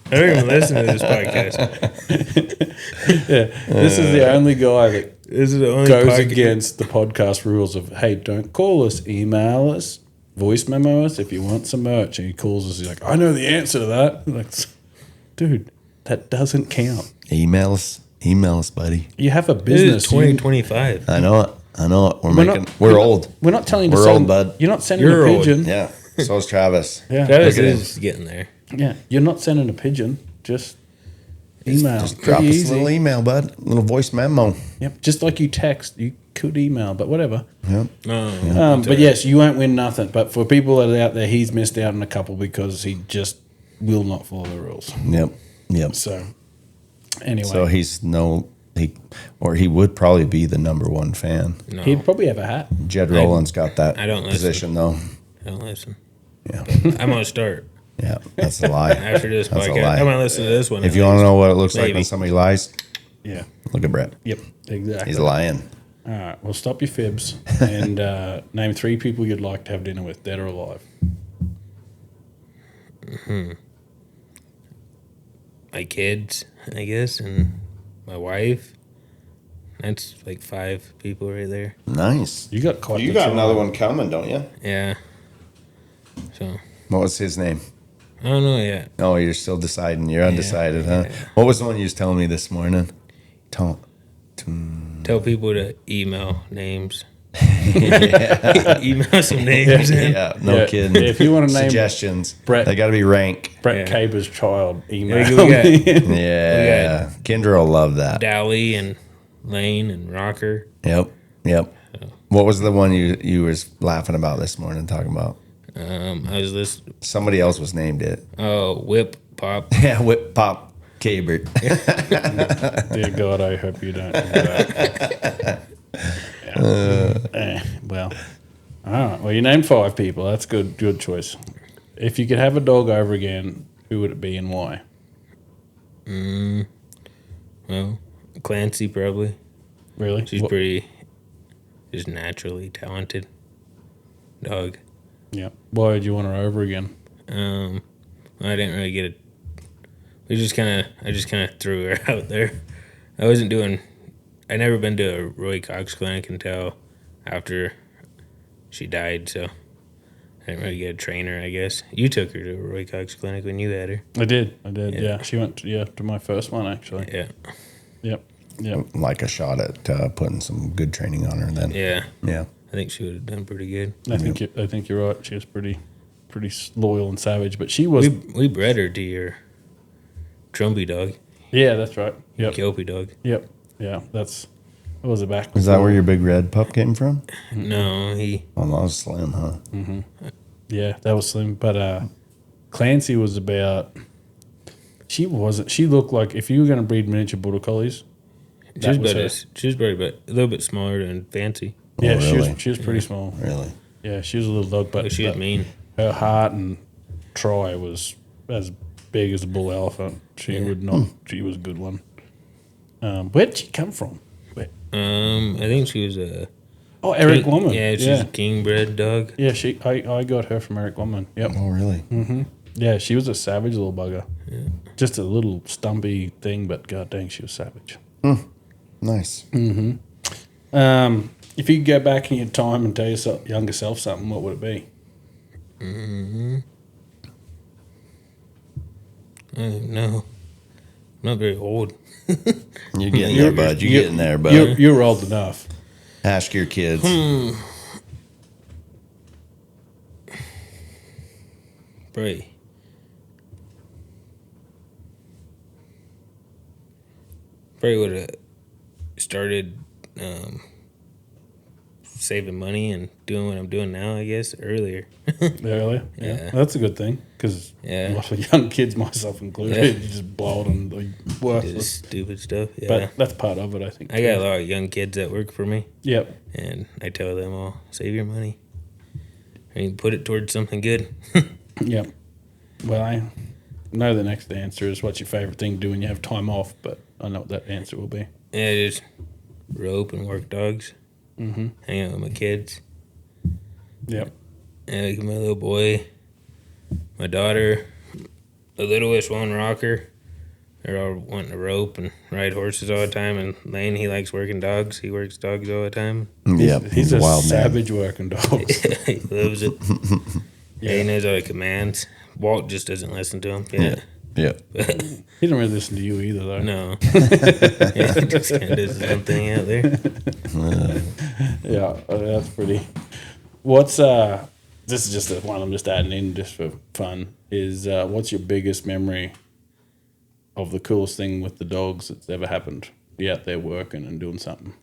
I don't even listen to this podcast. This is the only guy that This is the only goes podcast. against the podcast rules of, hey, don't call us, email us, voice memo us if you want some merch. And he calls us, he's like, I know the answer to that. Like, dude, that doesn't count. Email us, buddy. You have a This business. is 2025. I know it. We're not- we're old. We're not telling you to We're send, old, bud. You're not sending You're a old. pigeon. Yeah. So is Travis. Yeah. Travis Look at is getting there. Yeah. You're not sending a pigeon. Just email. Just drop Pretty us a easy. little email, bud. A little voice memo. Yep. Just like you text, you could email, but whatever. Yep. But yes, you won't win nothing. But for people that are out there, he's missed out on a couple because he just will not follow the rules. Yep. Yep. So anyway, So he would probably be the number 1 fan. No, he'd probably have a hat. Jed Rowland's got that I don't listen. position though. I don't listen. Yeah. I'm gonna start Yeah. That's a lie. after this That's a podcast. lie. I'm gonna listen to this one. If at you want to least. know what it looks like Maybe. when somebody lies, Yeah. look at Brett. Yep. Exactly. He's lying. All right. Well, stop your fibs and name 3 people you'd like to have dinner with, dead or alive. my kids, I guess, and my wife. That's like 5 people right there. Nice. You got quite. You the got try. another one coming, don't you? Yeah. So What was his name? I don't know yet. Oh, you're still deciding. You're undecided, huh? yeah. What was the one you was telling me this morning? Tell people to email names. Email some names in. Yeah, no Yeah, kidding. if you wanna name suggestions, Brett- they got to be rank. Brett Yeah. Caber's child email. We got Yeah, Kendra will love that. Dally and Lane and Rocker. Yep. What was the one you was laughing about this morning? Talking about I was listening. somebody else was named it. Oh, Whip Pop. Yeah, Whip Pop Cabert. Dear God, I hope you don't do that. Well, all right. Well, you named 5 people. That's good choice. If you could have a dog over again, who would it be and why? Well, Clancy probably. Really? She's pretty, just naturally talented dog. Yeah. Why would you want her over again? I didn't really get it. I just kind of threw her out there. I never been to a Roy Cox clinic until after she died, so I didn't really get a trainer, I guess. You took her to a Roy Cox clinic when you had her. I did. Yeah. She went to my first one, actually. Yeah. Yep. Like a shot at putting some good training on her. Then Yeah. yeah. I think she would have done pretty good. I think you're right. She was pretty loyal and savage, but she was. We bred her to your Trumpy dog, Yeah, that's right. Yep. Kelpie dog. Yep. Yeah, what was it back? Is that where your big red pup came from? No, he. Oh, that was Slim, huh? Yeah, that was Slim. But Clancy was about. She wasn't. She looked like if you were going to breed miniature border collies. She was was better. her. She was probably a little bit smaller than Fancy. Yeah, Oh, really? she was pretty small. Really? Yeah, she was a little dog, but She was mean. her heart and Troy was as big as a bull elephant. She would not. She was a good one. Where'd she come from? I think she was a. Oh, Eric king, Woman. Yeah, she's a king bred dog. Yeah, I got her from Eric Woman. Yep. Oh, really? Yeah, she was a savage little bugger. Yeah. Just a little stumpy thing, but god dang, she was savage. Nice. If you could go back in your time and tell your younger self something, what would it be? I don't know. I'm not very old. You're getting there, bud. You're getting there, bud. You're old enough. Ask your kids. Probably. Probably would have started saving money and doing what I'm doing now, I guess, earlier. Earlier. Yeah. That's a good thing because Yeah. a lot of young kids, myself included, Yeah. you just blow it and like, worthless. Just stupid stuff. Yeah. But that's part of it, I think. I got a lot of young kids that work for me, Yep. and I tell them all, save your money. I mean, put it towards something good. Yep. Well, I know the next answer is what's your favorite thing to do when you have time off, but I know what that answer will be. Yeah, just rope and work dogs. Hang out with my kids. Yep. And like my little boy, my daughter, the littlest one, Rocker. They're all wanting to rope and ride horses all the time. And Lane, he likes working dogs. He works dogs all the time. Yep. He's a wild man. savage working dog. He loves it. Yeah, he knows all the commands. Walt just doesn't listen to him. Yeah. Yep. He don't really listen to you either, though. No. Yeah, he just kind of does his own thing out there. Yeah, that's pretty. What's this is just one I'm just adding in just for fun. Is what's your biggest memory of the coolest thing with the dogs that's ever happened? You out there working and doing something.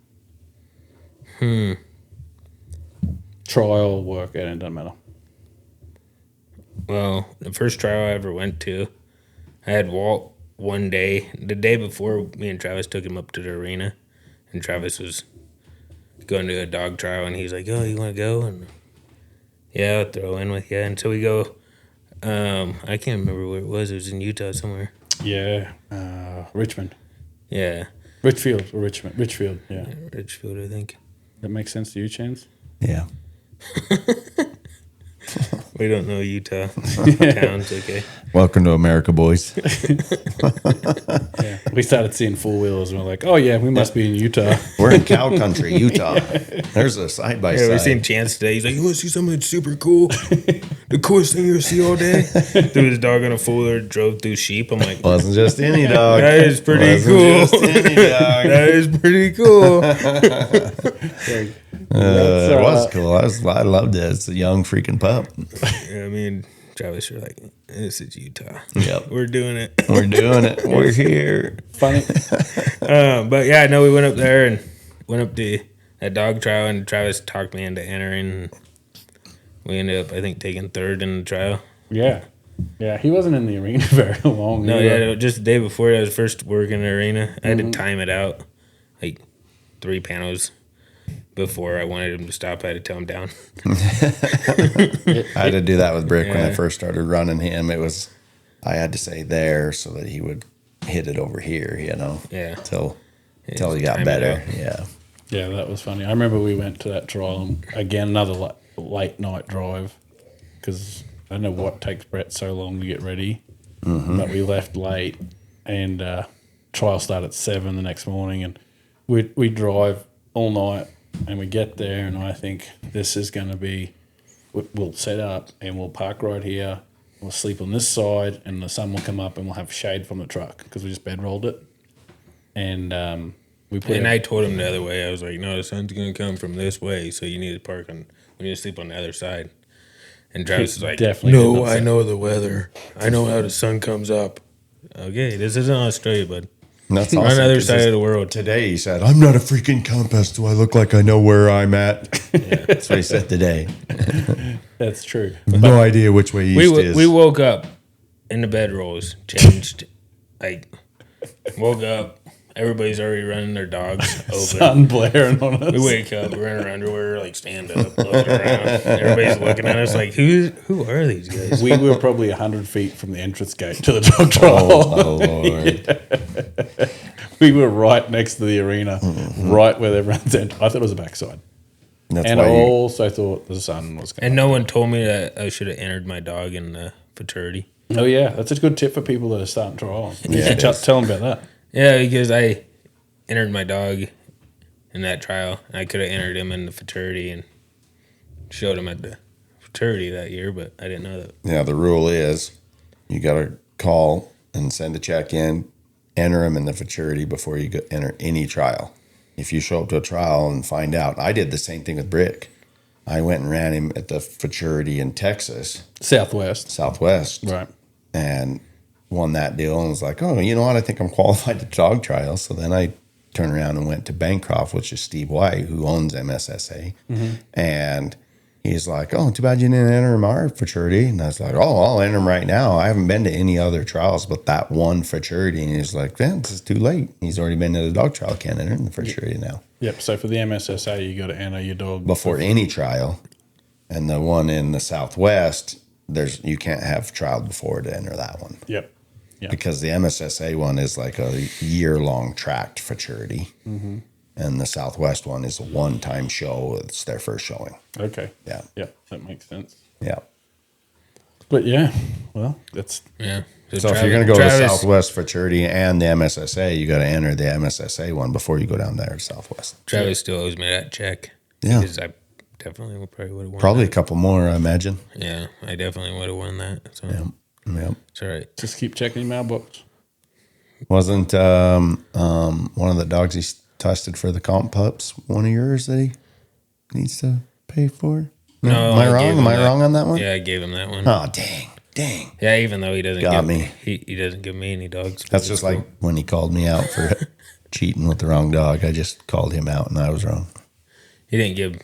Trial, work, and it doesn't matter. Well, the first trial I ever went to, I had Walt one day. The day before, me and Travis took him up to the arena, and Travis was going to a dog trial, and he's like, "Oh, you want to go?" And yeah, I'll throw in with you. And so we go. I can't remember where it was. It was in Utah somewhere. Yeah, Richmond, Yeah, Richfield, or Richmond, Richfield. Yeah, Richfield, I think. that makes sense to you, Chance. Yeah. We don't know Utah towns, okay? Welcome to America, boys. Yeah, we started seeing four wheelers, and we're like, "Oh yeah, we must be in Utah." We're in cow country, Utah. There's a side by Yeah, we side. seen Chance today. He's like, "You want to see something that's super cool? The coolest thing you'll see all day." Threw his dog on a four-wheeler, drove through sheep. I'm like, Wasn't just any dog. that is pretty Wasn't cool. just any dog. That is pretty cool. It was cool. I loved it. It's a young freaking pup. Yeah, me and Travis are like, this is Utah. Yep. We're doing it. We're doing it. We're here. Funny. But yeah, no, we went up there and went up to that dog trial, and Travis talked me into entering. We ended up, I think, taking third in the trial. Yeah. Yeah, he wasn't in the arena very long. No, either. yeah, just the day before I was first working the arena, I had to time it out, like 3 panels before I wanted him to stop. I had to tell him down. I had to do that with Brick when I Yeah. first started running him. I had to say there so that he would hit it over here, Yeah. till he just got time it better. out. Yeah. Yeah, that was funny. I remember we went to that trial, and again, another late night drive, because I don't know what takes Brett so long to get ready, but we left late, and trial started at 7 the next morning, and we drive all night, and we get there, and I think this is going to be, we'll set up, and we'll park right here, we'll sleep on this side, and the sun will come up, and we'll have shade from the truck, because we just bedrolled it, and we put And I told him the other way. I was like, no, the sun's going to come from this way, so you need to park on, we need to sleep on the other side. And Travis was like, definitely did no, not I say- know the weather. I know how the sun comes up. Okay, this isn't Australia, bud. And that's We're on awesome. the other 'cause side of the world. Today he said, I'm not a freaking compass. Do I look like I know where I'm at? That's what he said today. That's true. No idea which way east is. We woke up in the bedrolls, changed, like, woke up. Everybody's already running their dogs open. Sun blaring on us. We wake up, we're in our underwear, like stand up, looking around. Everybody's looking at us like, who are these guys? We were probably 100 feet from the entrance gate to the dog trial. Oh, Lord. We were right next to the arena, right where everyone's entered. I thought it was the backside. That's And why I you, also thought the sun was going And no one told me that I should have entered my dog in the fraternity. Oh, yeah. That's a good tip for people that are starting trial. You Yeah, should it is. tell them about that. Yeah, because I entered my dog in that trial. I could have entered him in the fraternity and showed him at the fraternity that year, but I didn't know that. yeah, the rule is you got to call and send a check in, enter him in the futurity before you go enter any trial. If you show up to a trial and find out, I did the same thing with Brick. I went and ran him at the futurity in Texas, Southwest. Southwest, Right. and won that deal and was like, oh, you know what? I think I'm qualified to dog trial. So then I turned around and went to Bancroft, which is Steve White, who owns MSSA. And he's like, oh, too bad you didn't enter him our fraternity. And I was like, oh, I'll enter him right now. I haven't been to any other trials but that one fraternity. And he's like, man, this is too late. He's already been to the dog trial. Can't enter in the fraternity now. Yep. So for the MSSA, you got to enter your dog. Before any trial. And the one in the Southwest, you can't have trial before to enter that one. Yep. Yeah. Because the MSSA one is like a year-long tracked fraternity. And the Southwest one is a one-time show. It's their first showing. Okay. Yeah. Yep. That makes sense. Yeah. But yeah, well, that's Yeah. So if you're going to go to Southwest fraternity and the MSSA, you got to enter the MSSA one before you go down there to Southwest. Travis still owes me that check. Yeah. Because I definitely probably would have won Probably a that. couple more, I imagine. Yeah, I definitely would have won that. So Yeah. it's all right. just keep checking your mailbox. Wasn't one of the dogs he tested for the comp pups one of yours that he needs to pay for? No, Am I I wrong? gave Am him I that. wrong on that one? Yeah, I gave him that one. Oh, dang. Yeah, even though he doesn't Got give me. he doesn't give me any dogs. That's just like when he called me out for cheating with the wrong dog. I just called him out and I was wrong. He didn't give.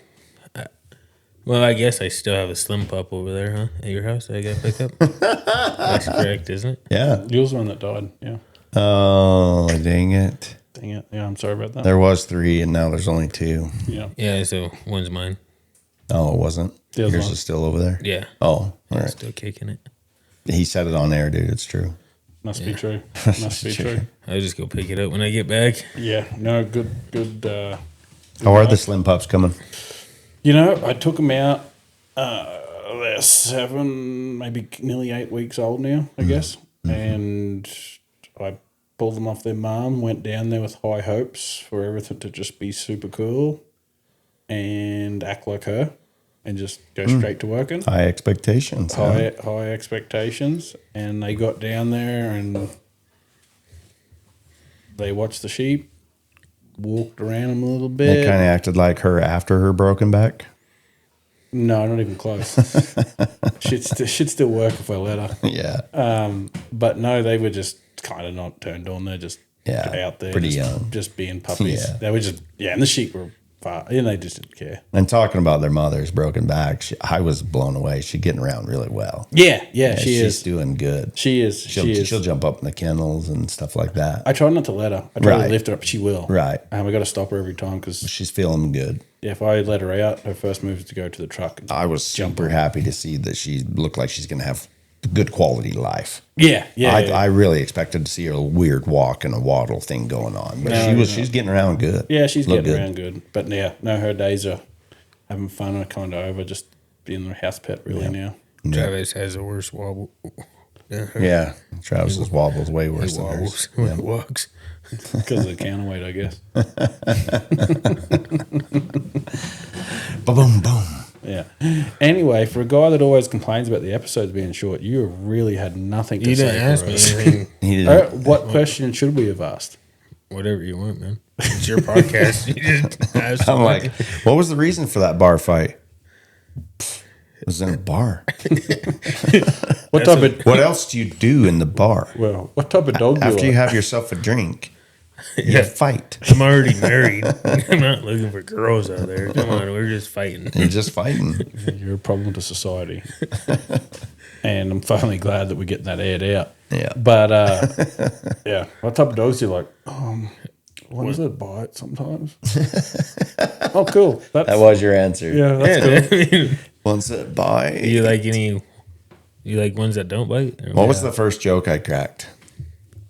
Well, I guess I still have a slim pup over there, huh? At your house, that I got to pick up. That's correct, isn't it? Yeah. You was the one that died. Yeah. Oh, dang it. Dang it. Yeah, I'm sorry about that. There was 3 and now there's only 2. Yeah. Yeah, so one's mine. Oh, it wasn't? The other Yours one. is still over there? Yeah, Oh, all I'm right. still kicking it. He said it on air, dude. It's true. Must be true. Must be true. I'll just go pick it up when I get back. Yeah. No, good. How are the slim pups coming? You know, I took them out. They're 7, maybe nearly 8 weeks old now, I guess. And I pulled them off their mum, went down there with high hopes for everything to just be super cool and act like her and just go straight to working. High expectations. Huh? High expectations. And they got down there and they watched the sheep, walked around him a little They bit. kind of acted like her after her broken back. No, not even close. she'd still work if I let her. Yeah. But no, they were just kind of not turned on. They're just out there. pretty just, young. Just being puppies. Yeah. They were just, and the sheep were far, and they just didn't care. And talking about their mother's broken back, I was blown away. She's getting around really well. Yeah, She's is. doing good. She is. She'll jump up in the kennels and stuff like that. I try not to let her. I try Right. to lift her up. She will. Right. I got to stop her every time because She's feeling good. if I let her out, her first move is to go to the truck. And I was super happy to see that she looked like she's going to have a good quality life. yeah. I really expected to see a weird walk and a waddle thing going on, but she's getting around good. Yeah, she's Looked getting around good. But yeah, no, her days are having fun and kind of over, just being the house pet really now. Travis has a worse wobble. Yeah, Travis's wobble's way worse than Wobbles hers. when he walks. Because of the counterweight, I guess. Boom, boom. Yeah. Anyway, for a guy that always complains about the episodes being short, you really had nothing to You say didn't ask for me us. anything. He didn't. What question should we have asked? Whatever you want, man. It's your podcast. You just ask I'm like, what was the reason for that bar fight? It was in a bar. What type of What else do you do in the bar? what type of dog do After you you have yourself a drink, you Yeah. fight. I'm already married. I'm not looking for girls out there. Come on, we're just fighting. You're just fighting. You're a problem to society. And I'm finally glad that we're getting that aired out. Yeah. But yeah, what type of dogs do you like? Ones that bite sometimes. Oh, cool. That was your answer. Yeah, that's cool. Ones that bite. You like any? You like ones that don't bite? Or What was the first joke I cracked?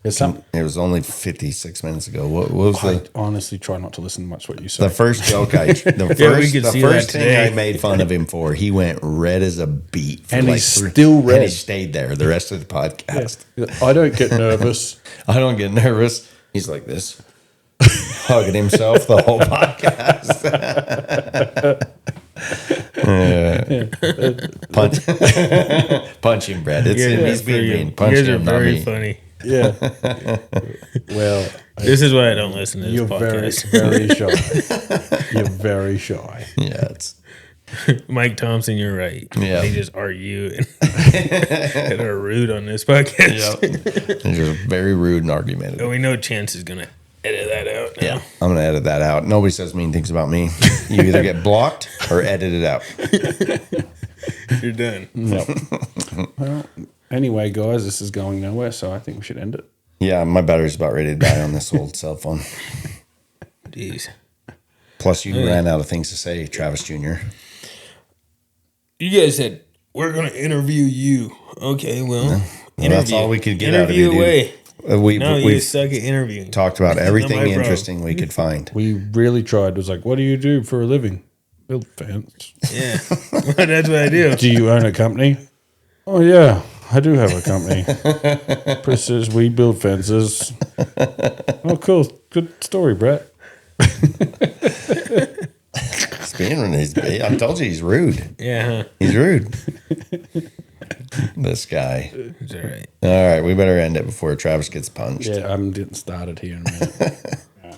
It's some, It was only 56 minutes ago. What was I the honestly try not to listen to much what you say. first joke I the Yeah, we first, could the see first that thing today. I made fun of him for, he went red as a beet. For And like he's still red. And he stayed there the rest of the podcast. I don't get nervous. I don't get nervous. He's like this, hugging himself the whole podcast. Punch him, Brad. It's Yeah, he's being you. mean. You Punch guys are him, not very me. funny. Yeah. Well, This is why I don't listen to this you're very, podcast. very shy. You're very shy. Yeah, it's Mike Thompson, you're right. Yeah. They just argue and are rude on this podcast. It's just very rude and argumentative. And we know Chance is going to edit that out now. Yeah, I'm gonna edit that out. Nobody says mean things about me. You either get blocked or edit it out. You're done. Well, anyway, guys, this is going nowhere, so I think we should end it. Yeah, my battery's about ready to die on this old cell phone. Jeez. Plus, you ran out of things to say, Travis Jr. You guys said, we're going to interview you. Okay, well, that's all we could get out of interview you, dude. away. No, you We've suck at interviewing. talked about everything my problem. interesting we could find. We really tried. It was like, what do you do for a living? Build fence. Yeah. That's what I do. Do you own a company? Oh, yeah, I do have a company. Precision, we build fences. Oh, cool. Good story, Brett. I told you he's rude. Yeah, huh? He's rude. This guy. It's all right. All right, we better end it before Travis gets punched. Yeah, I'm getting started here in a minute.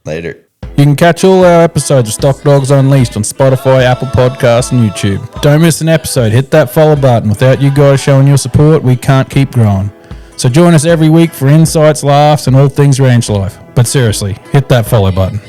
Later. You can catch all our episodes of Stock Dogs Unleashed on Spotify, Apple Podcasts, and YouTube. Don't miss an episode. Hit that follow button. Without you guys showing your support, we can't keep growing. So join us every week for insights, laughs, and all things ranch life. But seriously, hit that follow button.